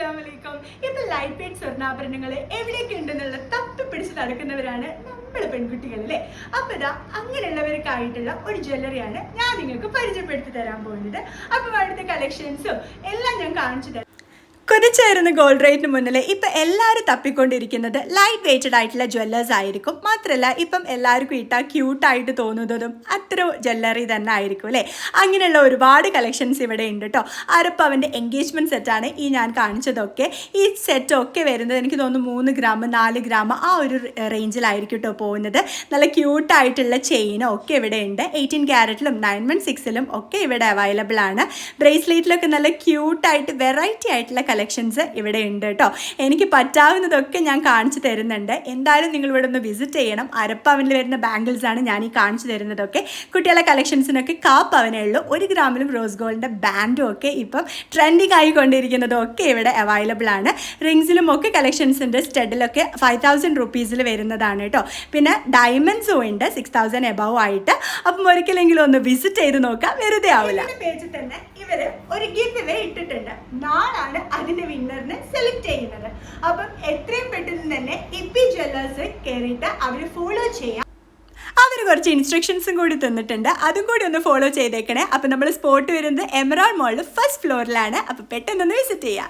അസ്സലാമലൈക്കും. ഇപ്പൊ light weight സ്വർണ്ണാഭരണങ്ങൾ എവിടെയൊക്കെ ഉണ്ടെന്നുള്ള തപ്പി പിടിച്ച് നടക്കുന്നവരാണ് നമ്മൾ പെൺകുട്ടികൾ അല്ലേ. അപ്പൊ ഇതാ അങ്ങനെയുള്ളവർക്കായിട്ടുള്ള ഒരു ജ്വല്ലറിയാണ് ഞാൻ നിങ്ങൾക്ക് പരിചയപ്പെടുത്തി തരാൻ പോകുന്നത്. അപ്പൊ അവിടുത്തെ കളക്ഷൻസും എല്ലാം ഞാൻ കാണിച്ചു തരാം. കുതിച്ചായിരുന്ന ഗോൾഡ് റേറ്റിന് മുന്നിൽ ഇപ്പം എല്ലാവരും തപ്പിക്കൊണ്ടിരിക്കുന്നത് ലൈറ്റ് വെയ്റ്റഡ് ആയിട്ടുള്ള ജ്വല്ലേഴ്സ് ആയിരിക്കും. മാത്രമല്ല ഇപ്പം എല്ലാവർക്കും ഇട്ടാൽ ക്യൂട്ടായിട്ട് തോന്നുന്നതും അത്ര ജ്വല്ലറി തന്നെ ആയിരിക്കും അല്ലേ. അങ്ങനെയുള്ള ഒരുപാട് കളക്ഷൻസ് ഇവിടെ ഉണ്ട് കേട്ടോ. അരപ്പവൻ്റെ എൻഗേജ്മെൻറ്റ് സെറ്റാണ് ഈ ഞാൻ കാണിച്ചതൊക്കെ. ഈ സെറ്റൊക്കെ വരുന്നത് എനിക്ക് തോന്നുന്നു 3 ഗ്രാം 4 ഗ്രാം ആ ഒരു റേഞ്ചിലായിരിക്കും കേട്ടോ പോകുന്നത്. നല്ല ക്യൂട്ടായിട്ടുള്ള ചെയിനും ഒക്കെ ഇവിടെ ഉണ്ട്. 18 ക്യാരറ്റിലും 916ലും ഒക്കെ ഇവിടെ അവൈലബിൾ ആണ്. ബ്രേസ്ലെറ്റിലൊക്കെ നല്ല ക്യൂട്ടായിട്ട് വെറൈറ്റി ആയിട്ടുള്ള കളക്ഷൻസ് ഇവിടെ ഉണ്ട് കേട്ടോ. എനിക്ക് പറ്റാവുന്നതൊക്കെ ഞാൻ കാണിച്ചു തരുന്നുണ്ട്. എന്തായാലും നിങ്ങൾ ഇവിടെ ഒന്ന് വിസിറ്റ് ചെയ്യണം. അരപ്പവനിൽ വരുന്ന ബാംഗിൾസ് ആണ് ഞാൻ ഈ കാണിച്ചു തരുന്നതൊക്കെ. കുട്ടികളെ കളക്ഷൻസിനൊക്കെ 1/4 പവനേ ഉള്ളൂ. 1 ഗ്രാമിലും റോസ് ഗോൾഡിൻ്റെ ബാൻഡും ഒക്കെ ഇപ്പം ട്രെൻഡിങ് ആയിക്കൊണ്ടിരിക്കുന്നതും ഒക്കെ ഇവിടെ അവൈലബിൾ ആണ്. റിങ്സിലും ഒക്കെ കളക്ഷൻസ് ഉണ്ട്. സ്റ്റഡിലൊക്കെ 5000 റുപ്പീസിൽ വരുന്നതാണ് കേട്ടോ. പിന്നെ ഡയമണ്ട്സും ഉണ്ട് 6000 എബവ് ആയിട്ട്. അപ്പം ഒരിക്കലെങ്കിലും ഒന്ന് വിസിറ്റ് ചെയ്ത് നോക്കാം, വെറുതെ ആവില്ല. പേജിൽ തന്നെ ഇവര് ഒരു ഗിഫ്റ്റ് വേ ഇട്ടിട്ടുണ്ട്. നാളാണ് അതിന്റെ വിന്നറിനെ സെലക്ട് ചെയ്യുന്നത്. അപ്പം എത്രയും പെട്ടെന്ന് തന്നെ ഇപ്പി ജ്വല്ലേഴ്സ് കയറിയിട്ട് അവര് ഫോളോ ചെയ്യാം. അവർ കുറച്ച് ഇൻസ്ട്രക്ഷൻസും കൂടി തന്നിട്ടുണ്ട്, അതും കൂടി ഒന്ന് ഫോളോ ചെയ്തേക്കണേ. അപ്പം നമ്മൾ സ്പോട്ട് വരുന്നത് എമറാൾഡ് മോളിൽ 1st ഫ്ലോറിലാണ്. അപ്പം പെട്ടെന്നൊന്ന് വിസിറ്റ് ചെയ്യാം.